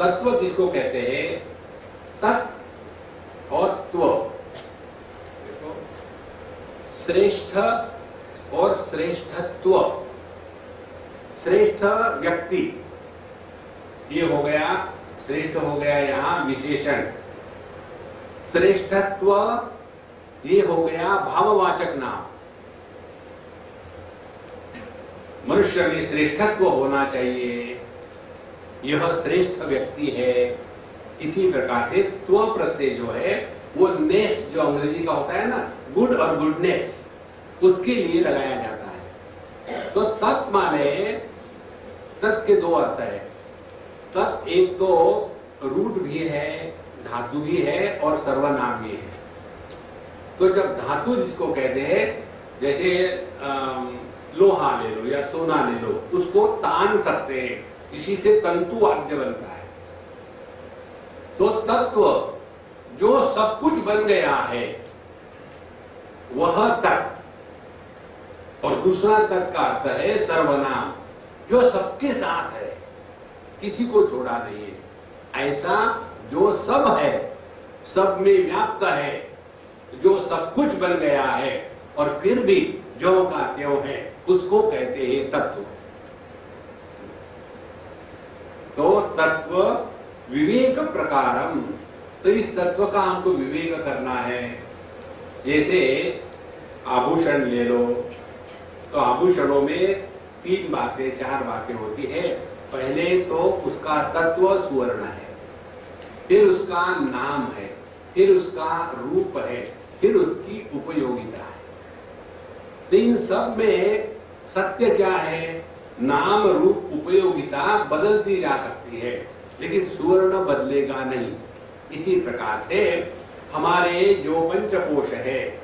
तत्व किसको कहते हैं? तत् और त्व। देखो, श्रेष्ठ और श्रेष्ठत्व। श्रेष्ठ व्यक्ति ये हो गया, श्रेष्ठ हो गया यहां विशेषण। श्रेष्ठत्व ये हो गया भाववाचक नाम। मनुष्य में श्रेष्ठत्व होना चाहिए, यह श्रेष्ठ व्यक्ति है। इसी प्रकार से त्व प्रत्यय जो है वो नेस जो अंग्रेजी का होता है ना, गुड और गुडनेस, उसके लिए लगाया जाता है। तो तत् माने, तत् के दो अर्थ है। तत् एक तो रूट भी है, धातु भी है और सर्वनाम भी है। तो जब धातु जिसको कहते हैं, जैसे लोहा ले लो या सोना ले लो, उसको तान सकते हैं, इसी से तंतु वाद्य बनता है। तो तत्व जो सब कुछ बन गया है वह तत्। और दूसरा तत् का अर्थ है सर्वनाम, जो सबके साथ है, किसी को छोड़ा नहीं है। ऐसा जो सब है, सब में व्याप्त है, जो सब कुछ बन गया है और फिर भी ज्यों का त्यों है, उसको कहते हैं तत्व। तो तत्व विवेक प्रकारम, तो इस तत्व का हमको विवेक करना है। जैसे आभूषण ले लो, तो आभूषणों में 3 बातें 4 बातें होती है। पहले तो उसका तत्व सुवर्ण है, फिर उसका नाम है, फिर उसका रूप है, फिर उसकी उपयोगिता है। तो इन सब में सत्य क्या है? नाम रूप उपयोगिता बदलती जा सकती है, लेकिन सुवर्ण बदलेगा नहीं। इसी प्रकार से हमारे जो पंचकोश है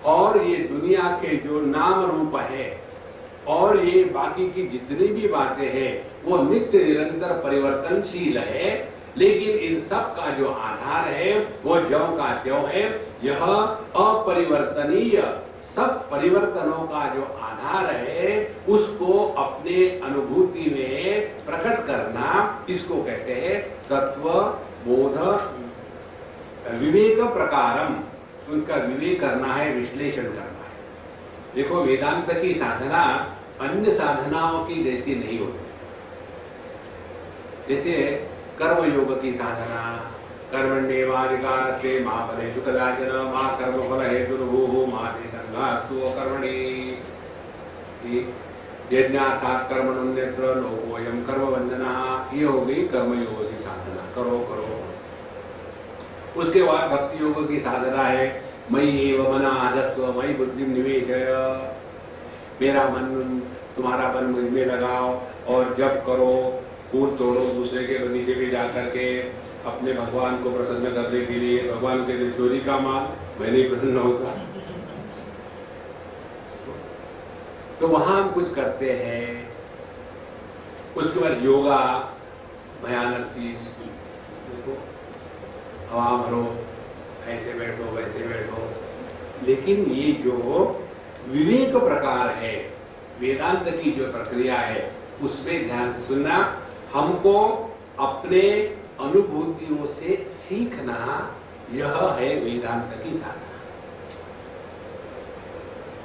और ये दुनिया के जो नाम रूप है और ये बाकी की जितनी भी बातें हैं वो नित्य निरंतर परिवर्तनशील है, लेकिन इन सब का जो आधार है वो ज्यों का त्यों है। यह अपरिवर्तनीय सब परिवर्तनों का जो आधार है उसको अपने अनुभूति में प्रकट करना, इसको कहते हैं तत्व बोध विवेक प्रकारम। उनका विवेक करना है, विश्लेषण करना है। देखो, वेदांत की साधना अन्य साधनाओं की जैसी नहीं होती। जैसे कर्म योग की साधना, कर्मण्येवाधिकारस्ते मा फलेषु कदाचन मा कर्मफल हेतुर्भूः मा ते संघास्तु अकर्मणि। यज्ञार्थात् कर्मण्यत्र लोकोऽयं कर्मबन्धनः। ये हो गई कर्मयोग की साधना, करो करो। उसके बाद भक्ति योग की साधना है, मयि एव मना आधस्व मयि बुद्धि निवेशय। मेरा मन, तुम्हारा मन मुझ में लगाओ और जब करो, फूल तोड़ो दूसरे के बगीचे में जाकर के अपने भगवान को प्रसन्न करने के लिए। भगवान के लिए चोरी का माल, मैं नहीं प्रसन्न होता। तो वहां हम कुछ करते हैं। उसके बाद योगा, भयानक चीज। देखो, हवा भरो, ऐसे बैठो वैसे बैठो। लेकिन ये जो विवेक प्रकार है, वेदांत की जो प्रक्रिया है, उसमें ध्यान से सुनना। हमको अपने अनुभूतियों से सीखना, यह है वेदांत की साधना।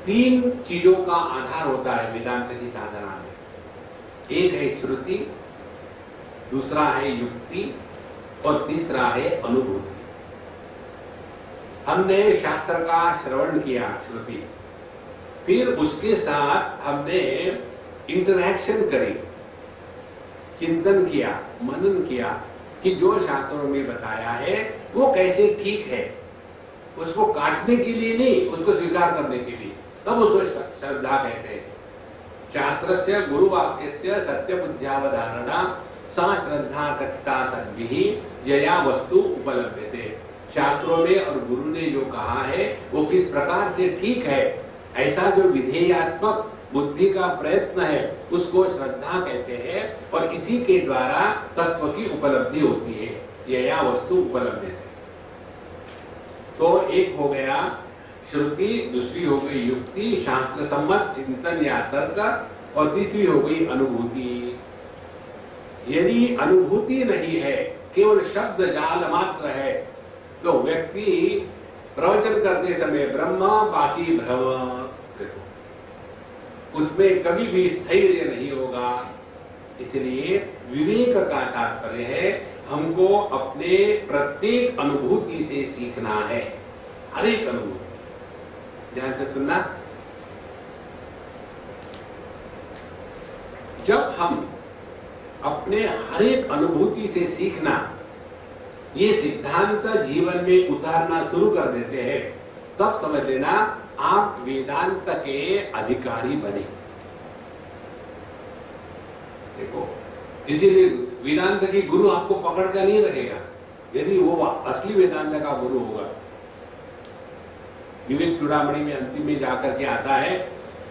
3 चीजों का आधार होता है वेदांत की साधना में। एक है श्रुति, दूसरा है युक्ति और तीसरा है अनुभूति। हमने शास्त्र का श्रवण किया, श्रुति, फिर उसके साथ हमने इंटरैक्शन करी, चिंतन किया, मनन किया कि जो शास्त्रों में बताया है वो कैसे ठीक है। उसको काटने के लिए नहीं, उसको स्वीकार करने के लिए, तब उसको श्रद्धा कहते हैं। शास्त्रस्य गुरुवाक्यस्य सत्यबुद्ध्यावधारणा सा श्रद्धा कथिता सद्भिः यया वस्तु उपलभ्यते। शास्त्रों में और गुरु ने जो कहा है वो किस प्रकार से ठीक है, ऐसा जो विधेयात्मक बुद्धि का प्रयत्न है उसको श्रद्धा कहते हैं। और इसी के द्वारा तत्व की उपलब्धि होती है, यया वस्तु उपलब्ध है। तो एक हो गया श्रुति, दूसरी हो गई युक्ति, शास्त्र सम्मत चिंतन या तर्क, और तीसरी हो गई अनुभूति। यदि अनुभूति नहीं है, केवल शब्द जाल मात्र है, तो व्यक्ति प्रवचन करते समय ब्रह्म बाकी भ्रम, उसमें कभी भी स्थैर्य नहीं होगा। इसलिए विवेक का तात्पर्य है हमको अपने प्रत्येक अनुभूति से सीखना है, हर एक अनुभूति। ध्यान से सुनना। जब हम अपने हर एक अनुभूति से सीखना, ये सिद्धांत जीवन में उतारना शुरू कर देते हैं, तब समझ लेना आप वेदांत के अधिकारी बने। देखो, इसीलिए वेदांत की गुरु आपको पकड़ कर नहीं रखेगा। यदि वो असली वेदांत का गुरु होगा, विवेक चूड़ामणि में अंतिम में जाकर के आता है,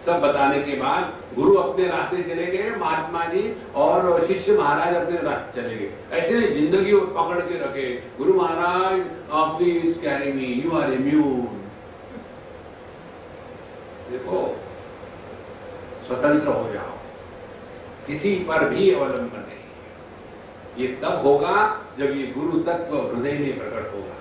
सब बताने के बाद गुरु अपने रास्ते चले गए, महात्मा जी और शिष्य महाराज अपने रास्ते चले गए। ऐसे नहीं जिंदगी को पकड़ के रखे, गुरु महाराज please carry me, you are immune. देखो, स्वतंत्र हो जाओ, किसी पर भी अवलंबन नहीं। ये तब होगा जब ये गुरु तत्व हृदय में प्रकट होगा,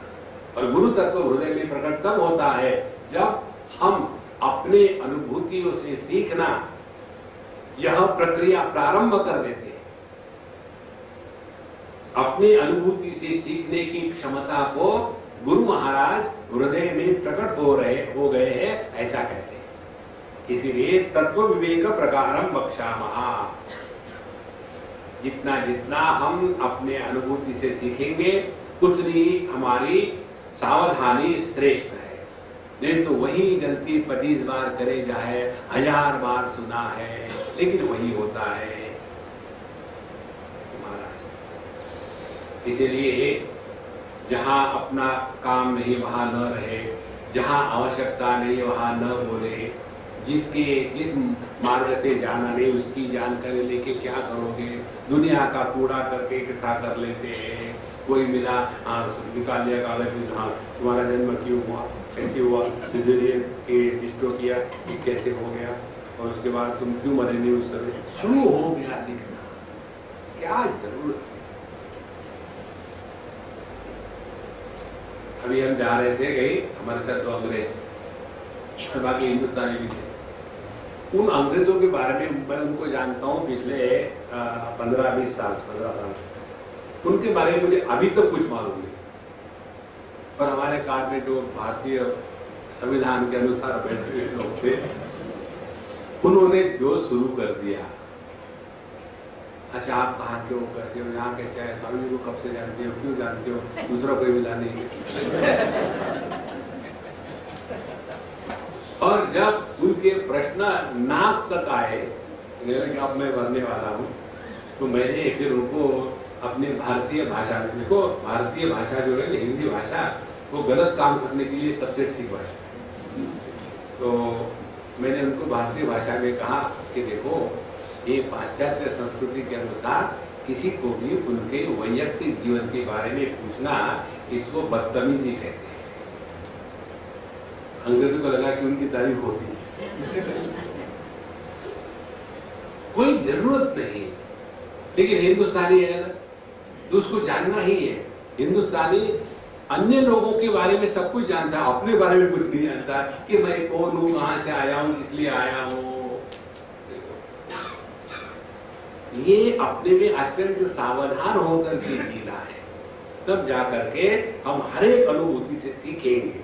और गुरु तत्व हृदय में प्रकट तब होता है जब हम अपने अनुभूतियों से सीखना, यह प्रक्रिया प्रारंभ कर देते हैं। अपने अनुभूति से सीखने की क्षमता को गुरु महाराज हृदय में प्रकट हो गए हैं, ऐसा कहते हैं। इसीलिए तत्व विवेक प्रकारम बक्षामहा। जितना जितना हम अपने अनुभूति से सीखेंगे, उतनी हमारी सावधानी श्रेष्ठ है। नहीं तो वही गलती 25 बार करे जाए, 1000 बार सुना है, लेकिन वही होता है महाराज। इसीलिए जहां अपना काम नहीं वहां न रहे, जहां आवश्यकता नहीं वहां न बोले, जिस मार्ग से जाना नहीं उसकी जानकारी लेके क्या करोगे। दुनिया का कूड़ा करके इकट्ठा कर लेते हैं। कोई मिला, हाँ निकाल लिया कागज, हाँ तुम्हारा जन्म क्यों हुआ, कैसे हुआ, सिजेरियन डिस्ट्रो किया, ये कैसे हो गया, और उसके बाद तुम क्यों मरे नहीं उस समय। शुरू हो गया लिखना, क्या जरूरत है। अभी हम जा रहे थे कहीं, हमारे साथ तो अंग्रेज थे, बाकी हिंदुस्तानी भी थे। उन अंग्रेजों के बारे में मैं उनको जानता हूँ पिछले 15-20 साल से। उनके बारे में मुझे अभी तक कुछ मालूम नहीं। और हमारे कार में जो भारतीय संविधान के अनुसार बैठे हुए लोग थे, उन्होंने जो शुरू कर दिया, अच्छा आप कहाँ के हो, कैसे हो, यहाँ कैसे आए, स्वामी जी को कब से जानते हो, क्यों जानते हो, दूसरा कोई मिला नहीं है। और जब उनके प्रश्न नाक तक आए कि अब मैं मरने वाला हूँ, तो मैंने फिर उनको अपनी भारतीय भाषा में, देखो भारतीय भाषा जो है हिंदी भाषा, वो गलत काम करने के लिए सबसे ठीक भाषा। तो मैंने उनको भारतीय भाषा में कहा कि देखो, ये पाश्चात्य संस्कृति के अनुसार किसी को भी उनके वैयक्तिक जीवन के बारे में पूछना, इसको बदतमीजी कहते हैं। अंग्रेजों को लगा कि उनकी तारीफ होती है। कोई जरूरत नहीं, लेकिन हिंदुस्तानी है ना, तो उसको जानना ही है। हिंदुस्तानी अन्य लोगों के बारे में सब कुछ जानता है, अपने बारे में कुछ नहीं जानता कि मैं कौन हूं, कहां से आया हूं, इसलिए आया हूं। ये अपने में अत्यंत सावधान होकर के जीना है, तब जाकर के हम हर एक अनुभूति से सीखेंगे।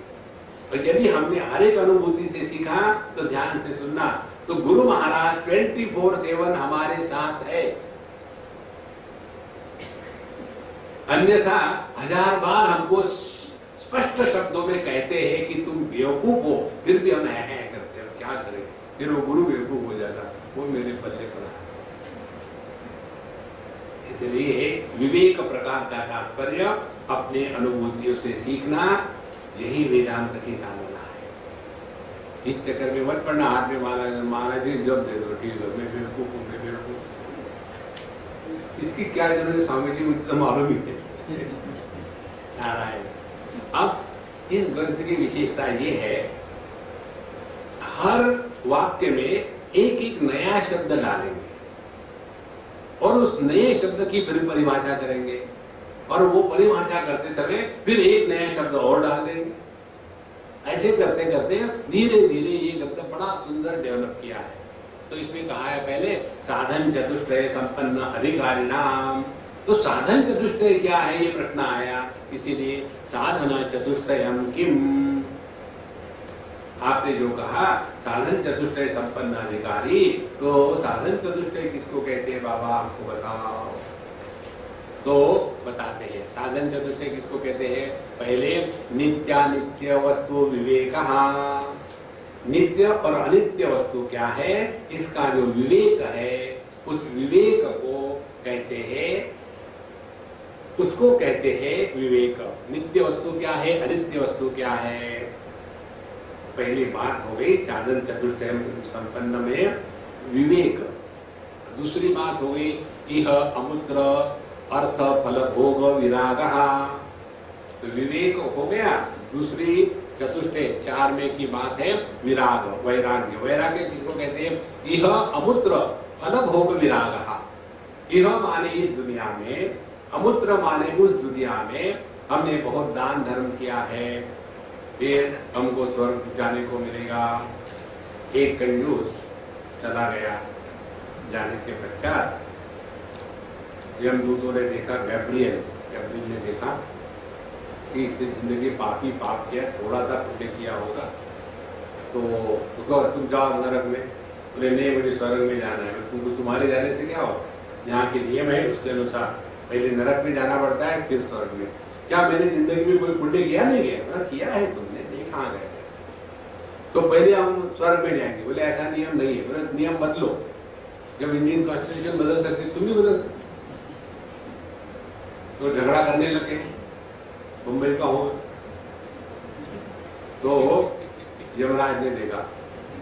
और यदि हमने हर एक अनुभूति से सीखा, तो ध्यान से सुनना, तो गुरु महाराज 24/7 हमारे साथ है। अन्यथा 1000 बार हमको स्पष्ट शब्दों में कहते हैं कि तुम बेवकूफ हो, फिर भी हम है करते हैं। क्या करें, फिर वो गुरु बेवकूफ हो जाता, वो मेरे पल्ले पड़ा। इसलिए विवेक प्रकार का तात्पर्य अपने अनुभूतियों से सीखना, यही वेदांत की साधना है। इस चक्कर में मत पड़ना, हाथ में माला जी जब दे दो, ठीक है, मैं बेवकूफ हूँ, मैं बेवकूफ। इसकी क्या जरूरत है, स्वामी जी मुझे तो मालूम ही है। नारायण। अब इस ग्रंथ की विशेषता ये है, हर वाक्य में एक एक नया शब्द डालेंगे। और उस नए शब्द की फिर परिभाषा करेंगे, और वो परिभाषा करते समय फिर एक नया शब्द और डाल देंगे। ऐसे करते करते धीरे धीरे ये ग्रंथ बड़ा सुंदर डेवलप किया है। तो इसमें कहा है पहले साधन चतुष्टय संपन्न अधिकारिणाम। तो साधन चतुष्टय क्या है, ये प्रश्न आया, इसीलिए साधन चतुष्टयम किम। आपने जो कहा साधन चतुष्टय संपन्न अधिकारी, तो साधन चतुष्टय किसको कहते हैं बाबा, आपको बताओ। तो बताते हैं साधन चतुष्टय किसको कहते हैं। पहले नित्यानित्य वस्तु विवेक। नित्य और अनित्य वस्तु क्या है, इसका जो विवेक है, उस विवेक को कहते हैं, उसको कहते हैं विवेक। नित्य वस्तु क्या है, अनित्य वस्तु क्या है। पहली बात हो गई साधन चतुष्टय संपन्न में विवेक। दूसरी बात हो गई इह अमुत्र अर्थ फल भोग विराग। तो विवेक हो गया। दूसरी चतुष्टय 4 में की बात है विराग, वैराग्य। वैराग्य किसको कहते हैं, इह अमुत्र फल भोग विराग। इह माने इस दुनिया में, अमुत्र माने उस दुनिया में हमने बहुत दान धर्म किया है, फिर हमको स्वर्ग जाने को मिलेगा। एक कंजूस चला गया, जाने के पश्चात यमदूतों ने देखा, गैब्रियल ने देखा कि इसने जिंदगी पापी पाप किया, थोड़ा सा पुण्य किया होगा, तो तुम जाओ नरक में। बोले नहीं, मुझे स्वर्ग में जाना है। तुमको तुम्हारे जाने से क्या होगा, यहाँ के नियम है उसके अनुसार पहले नरक में जाना पड़ता है, फिर स्वर्ग में। क्या मैंने जिंदगी में कोई पुण्य किया नहीं किया? किया है तुमने, नहीं कहाँ गए, तो पहले हम स्वर्ग में जाएंगे। बोले ऐसा नियम नहीं है। बोले नियम बदलो, जब इंडियन कॉन्स्टिट्यूशन बदल सकते तुम भी बदल सकते। तो झगड़ा करने लगे, मुंबई का हो। तो यमराज ने देखा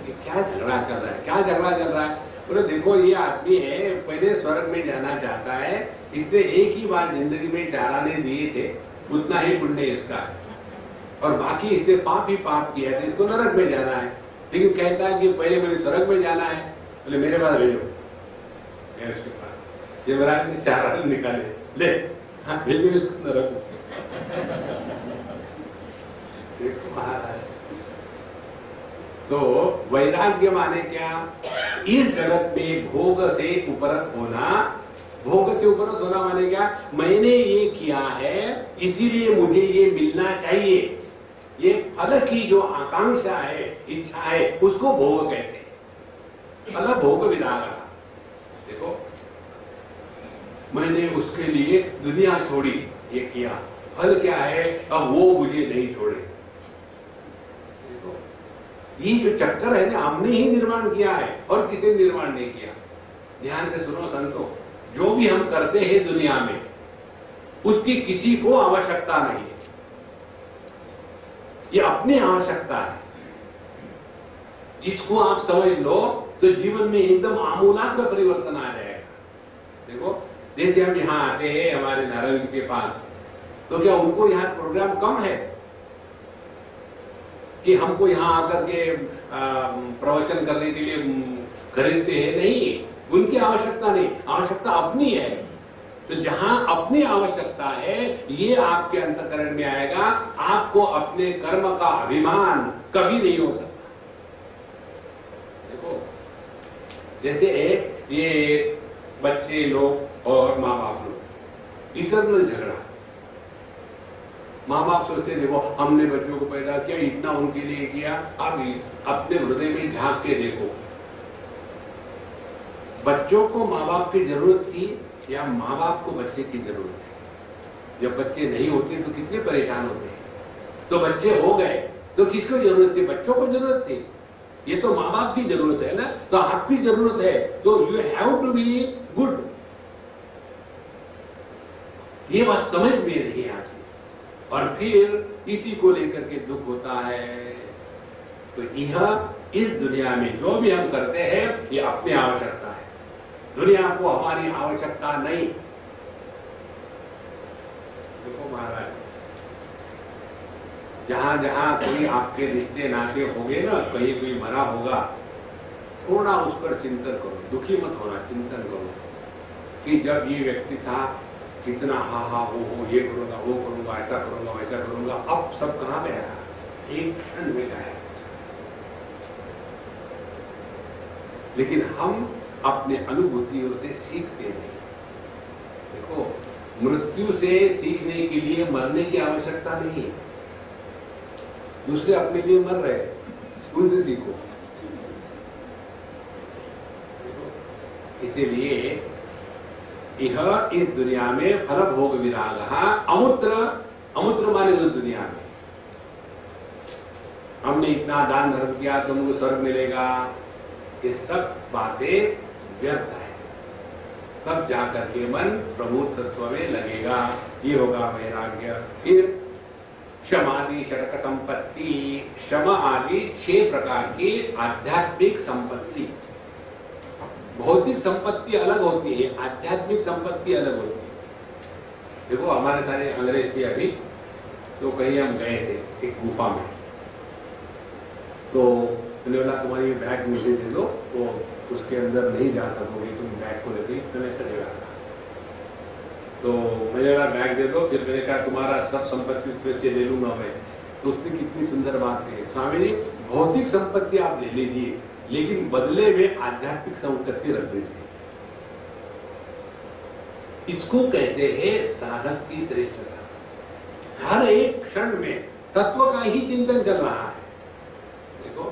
कि क्या झगड़ा चल रहा है, क्या झगड़ा चल रहा है। बोले देखो ये आदमी है, पहले स्वर्ग में जाना चाहता है, इसने एक ही बार जिंदगी में 4 आने दिए थे, उतना ही पुण्य इसका है, और बाकी इसने पाप ही पाप किया है, इसको नरक में जाना है। लेकिन कहता है कि पहले मुझे स्वर्ग में जाना है। बोले मेरे पास भेजो। उसके पास यमराज ने 4 आने निकाले, ले हाँ भेजो इसको नरक में। देखो महाराज, तो वैराग्य माने क्या, इस जगत में भोग से उपरत होना। भोग से उपरत होना माने क्या, मैंने ये किया है इसीलिए मुझे ये मिलना चाहिए, ये फल की जो आकांक्षा है, इच्छा है, उसको भोग कहते हैं। फल भोग विराग। देखो मैंने उसके लिए दुनिया छोड़ी, ये किया, फल क्या है, अब वो मुझे नहीं छोड़े। देखो ये जो चक्कर है ना, हमने ही निर्माण किया है और किसी ने निर्माण नहीं किया। ध्यान से सुनो संतों, जो भी हम करते हैं दुनिया में, उसकी किसी को आवश्यकता नहीं है, ये अपनी आवश्यकता है। इसको आप समझ लो तो जीवन में एकदम आमूलाग्र परिवर्तन आ जाएगा। देखो जैसे हम यहाँ आते हैं हमारे नारायण के पास, तो क्या उनको यहाँ प्रोग्राम कम है कि हमको यहाँ आकर के प्रवचन करने के लिए खरीदते हैं? नहीं, उनकी आवश्यकता नहीं, आवश्यकता अपनी है। तो जहां अपनी आवश्यकता है, ये आपके अंतःकरण में आएगा, आपको अपने कर्म का अभिमान कभी नहीं हो सकता। देखो जैसे ये बच्चे लोग और माँ बाप लोग, इटरनल झगड़ा। माँ बाप सोचते हैं देखो हमने बच्चों को पैदा किया, इतना उनके लिए किया, अब अपने हृदय में झांक के देखो, बच्चों को माँ बाप की जरूरत थी या माँ बाप को बच्चे की जरूरत है? जब बच्चे नहीं होते तो कितने परेशान होते हैं। तो बच्चे हो गए तो किसको जरूरत थी? बच्चों को जरूरत थी। ये तो माँ बाप की जरूरत है ना, तो आपकी जरूरत है, तो you have to be good. ये बात समझ में नहीं आती और फिर इसी को लेकर के दुख होता है। तो यह इस दुनिया में जो भी हम करते हैं, ये अपनी आवश्यकता है, दुनिया को हमारी आवश्यकता नहीं। देखो महाराज, जहां जहां कोई आपके रिश्ते नाते होंगे ना, कहीं कोई मरा होगा, थोड़ा उस पर चिंतन करो, दुखी मत होना, चिंतन करो कि जब ये व्यक्ति था कितना हा हा हो ये करूंगा वो करूंगा ऐसा करूंगा वैसा करूंगा, अब सब कहाँ गया, एक क्षण में गया। लेकिन हम अपने अनुभूतियों से सीखते नहीं। देखो, मृत्यु से सीखने के लिए मरने की आवश्यकता नहीं है। दूसरे अपने लिए मर रहे, उनसे सीखो। इसीलिए यह इस दुनिया में फल भोग विराग अमूत्र, अमूत्र माने उस दुनिया में हमने इतना दान धर्म किया तो हमको स्वर्ग मिलेगा, ये सब बातें व्यर्थ है। तब जाकर के मन प्रभु तत्व में लगेगा, ये होगा वैराग्य। फिर क्षमादि षटक संपत्ति, क्षमा आदि 6 प्रकार की आध्यात्मिक संपत्ति। भौतिक संपत्ति अलग होती है, आध्यात्मिक संपत्ति अलग होती है। देखो, हमारे सारे अंग्रेज थे अभी, तो कहीं हम गए थे एक गुफा में, तो बोला तुम्हारी बैग मुझे दे दो, वो उसके अंदर नहीं जा सकोगे, तुम बैग को लेके तुम्हें चलेगा। तो मैंने बोला बैग दे दो, फिर मैंने कहा तुम्हारा सब संपत्ति उसमें ले लूंगा मैं। तो उसने कितनी सुंदर बात कही, स्वामी जी भौतिक संपत्ति आप ले लीजिए, लेकिन बदले में आध्यात्मिक संपत्ति रख दीजिए। इसको कहते हैं साधक की श्रेष्ठता। हर एक क्षण में तत्व का ही चिंतन चल रहा है। देखो,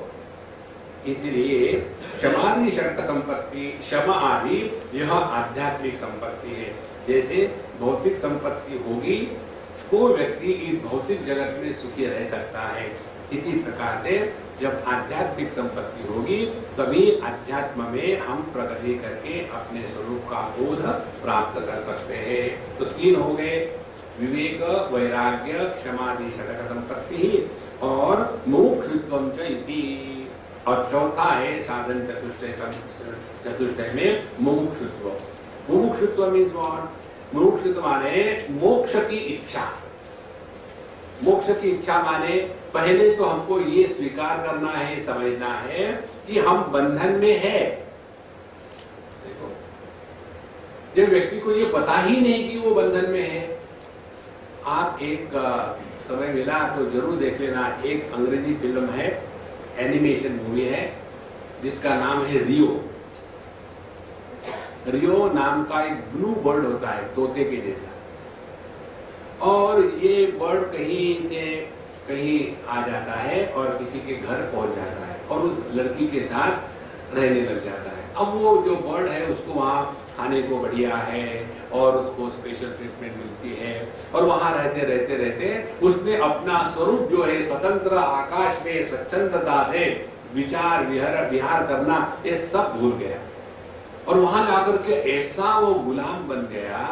इसीलिए क्षमादि षटक संपत्ति, क्षमा आदि यह आध्यात्मिक संपत्ति है। जैसे भौतिक संपत्ति होगी तो व्यक्ति इस भौतिक जगत में सुखी रह सकता है, इसी प्रकार से जब आध्यात्मिक संपत्ति होगी तभी अध्यात्म में हम प्रगति करके अपने स्वरूप का बोध प्राप्त कर सकते हैं। तो 3 हो गए, विवेक, वैराग्य, क्षमादि षटक संपत्ति और मोक्षत्वम च इति। और चौथा है साधन चतुष्टय में मुमुक्षुत्व। मुमुक्षुत्व मीन्स व्हाट? मुमुक्षुत्व माने मोक्ष की इच्छा। मोक्ष की इच्छा माने पहले तो हमको ये स्वीकार करना है, समझना है कि हम बंधन में है। देखो, जब व्यक्ति को ये पता ही नहीं कि वो बंधन में है, आप एक समय मिला तो जरूर देख लेना, एक अंग्रेजी फिल्म है, एनिमेशन मूवी है, जिसका नाम है रियो। रियो नाम का एक ब्लू बर्ड होता है, तोते के जैसा, और ये बर्ड कहीं से कहीं आ जाता है और किसी के घर पहुंच जाता है और उस लड़की के साथ रहने लग जाता है। अब वो जो बर्ड है उसको वहाँ खाने को बढ़िया है और उसको स्पेशल ट्रीटमेंट मिलती है, और वहाँ रहते रहते रहते उसने अपना स्वरूप जो है स्वतंत्र आकाश में स्वच्छंदता से विचार विहार करना ये सब भूल गया, और वहां जाकर के ऐसा वो गुलाम बन गया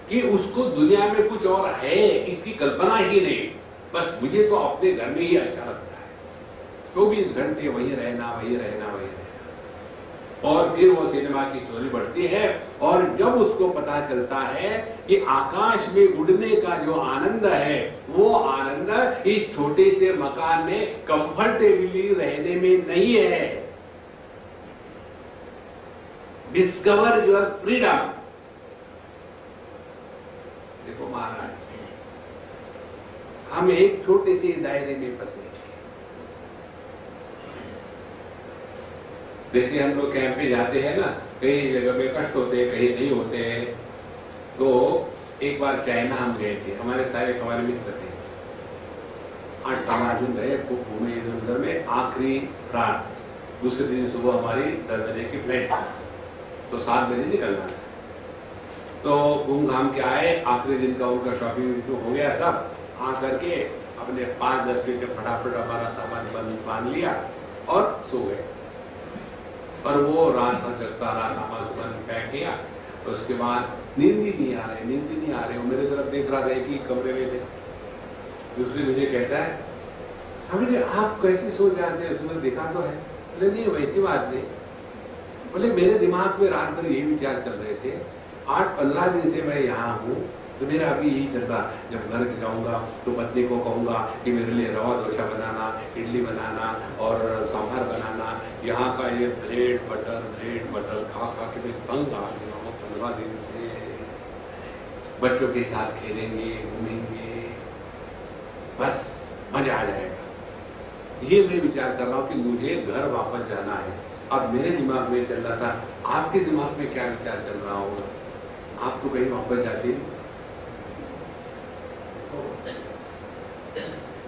कि उसको दुनिया में कुछ और है इसकी कल्पना ही नहीं। बस मुझे तो अपने घर में ही अच्छा लगता है, 24 घंटे वही रहना वही रहना वही रहना। और फिर वो सिनेमा की स्टोरी बढ़ती है, और जब उसको पता चलता है कि आकाश में उड़ने का जो आनंद है वो आनंद इस छोटे से मकान में कंफर्टेबली रहने में नहीं है। Discover your freedom. देखो महाराज, हम एक छोटे से दायरे में फंसे। जैसे हम लोग कैंप पे जाते हैं ना, कई जगह पे कष्ट होते हैं, कहीं नहीं होते हैं। तो एक बार चाइना हम गए थे, हमारे सारे हमारे मित्र थे, 8-12 दिन रहे, खूब घूमे इधर उधर में। आखिरी रात, दूसरे दिन सुबह हमारी 10 बजे की फ्लाइट थी, तो 7 बजे निकलना था। तो घूम घाम के आए, आखिरी दिन का उनका शॉपिंग हो गया सब। आ करके अपने 5-10 मिनट फटाफट हमारा सामान बांध लिया और सो गए। और वो रात भर चलता रहा, सामान पैक किया, तो उसके बाद नींद ही नहीं आ रहे। वो मेरे तरफ देख रहा था कि कमरे में थे। दूसरी मुझे कहता है, स्वामी जी आप कैसे सो जाते हो, तुम्हें देखा तो है? बोले नहीं वैसी बात नहीं। बोले मेरे दिमाग में रात भर यही विचार चल रहे थे, 8-15 दिन से मैं यहाँ हूँ, तो मेरा अभी यही चल रहा, जब घर जाऊंगा तो पत्नी को कहूंगा कि मेरे लिए रवा डोसा बनाना, इडली बनाना और सांभर बनाना। यहाँ का ये ब्रेड बटर खा खा के मैं तंग आ गया हूँ। दिन से बच्चों के साथ खेलेंगे, घूमेंगे, बस मजा आ जाएगा। ये मैं विचार कर रहा हूं कि मुझे घर वापस जाना है। अब मेरे दिमाग में चल रहा था, आपके दिमाग में क्या विचार चल रहा होगा? आप तो कहीं वापस जाते नहीं।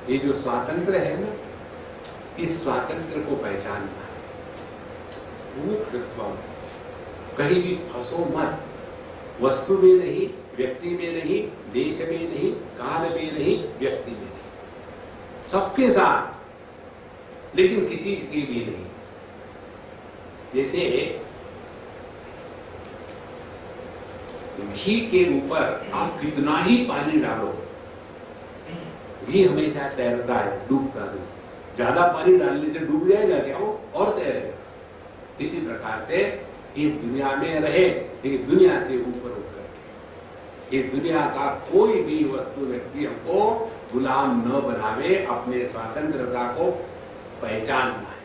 ये जो स्वातंत्र है ना, इस स्वातंत्र को पहचानना है। कहीं भी फंसो मत, वस्तु में नहीं, व्यक्ति में नहीं, देश में नहीं, काल में नहीं, व्यक्ति में नहीं, सबके साथ, लेकिन किसी की भी नहीं। जैसे घी के ऊपर आप कितना ही पानी डालो, घी हमेशा तैरता है, डूबता नहीं। ज्यादा पानी डालने से डूब जाएगा क्या वो? और तैरेगा। इसी प्रकार से ये दुनिया में रहे, लेकिन दुनिया से ऊपर उठ करके, ये दुनिया का कोई भी वस्तु व्यक्ति हमको गुलाम न बनावे, अपने स्वतंत्रता को पहचानना है।